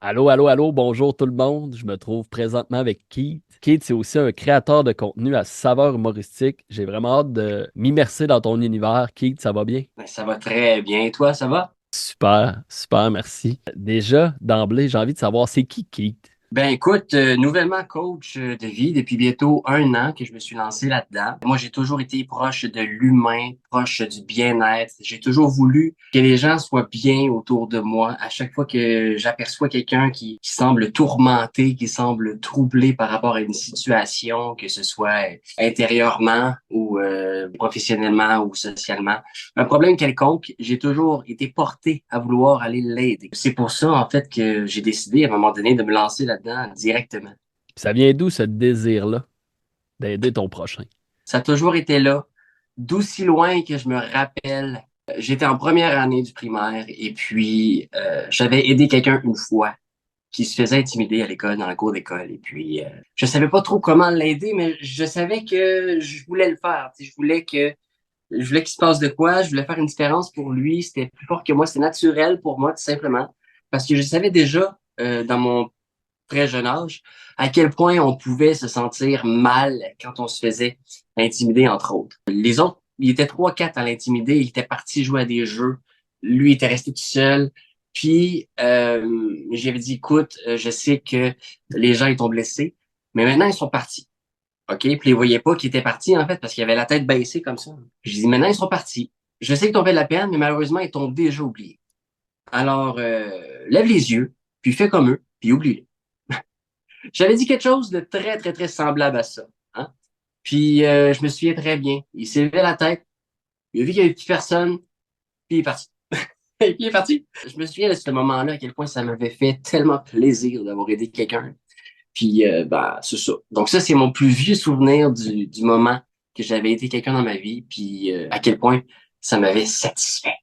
Allô, allô, allô, bonjour tout le monde. Je me trouve présentement avec Keith. Keith, c'est aussi un créateur de contenu à saveur humoristique. J'ai vraiment hâte de m'immerser dans ton univers. Keith, ça va bien? Ben, ça va très bien. Et toi, ça va? Super, super, merci. Déjà, d'emblée, j'ai envie de savoir, c'est qui Keith? Ben écoute, nouvellement coach de vie depuis bientôt 1 an que je me suis lancé là-dedans. Moi, j'ai toujours été proche de l'humain, proche du bien-être. J'ai toujours voulu que les gens soient bien autour de moi. À chaque fois que j'aperçois quelqu'un qui semble tourmenté, qui semble troublé par rapport à une situation, que ce soit intérieurement ou professionnellement ou socialement, un problème quelconque, j'ai toujours été porté à vouloir aller l'aider. C'est pour ça, en fait, que j'ai décidé à un moment donné de me lancer là-dedans directement. Ça vient d'où ce désir-là d'aider ton prochain? Ça a toujours été là, d'aussi loin que je me rappelle. J'étais en première année du primaire et puis j'avais aidé quelqu'un une fois qui se faisait intimider à l'école, dans la cour d'école. Et puis, je savais pas trop comment l'aider, mais je savais que je voulais le faire. Tu sais, je voulais qu'il se passe de quoi, je voulais faire une différence pour lui, c'était plus fort que moi, c'était naturel pour moi, tout simplement. Parce que je savais déjà, dans mon très jeune âge, à quel point on pouvait se sentir mal quand on se faisait intimider, entre autres. Les autres, il était trois, quatre à l'intimider, il était parti jouer à des jeux, lui il était resté tout seul. Puis, j'avais dit, écoute, je sais que les gens, ils t'ont blessé, mais maintenant, ils sont partis. OK? Puis ils voyaient pas qu'ils étaient partis, en fait, parce qu'il avait la tête baissée comme ça. Je dis, maintenant, ils sont partis. Je sais qu'ils t'ont fait de la peine, mais malheureusement, ils t'ont déjà oublié. Alors, lève les yeux, puis fais comme eux, puis oublie-les. J'avais dit quelque chose de très, très, très semblable à ça. Hein? Puis, je me souviens très bien. Il s'est levé la tête, il a vu qu'il y avait plus personne, puis il est parti. Puis il est parti. Je me souviens de ce moment-là, à quel point ça m'avait fait tellement plaisir d'avoir aidé quelqu'un. Puis, bah, c'est ça. Donc ça, c'est mon plus vieux souvenir du moment que j'avais aidé quelqu'un dans ma vie, puis à quel point ça m'avait satisfait.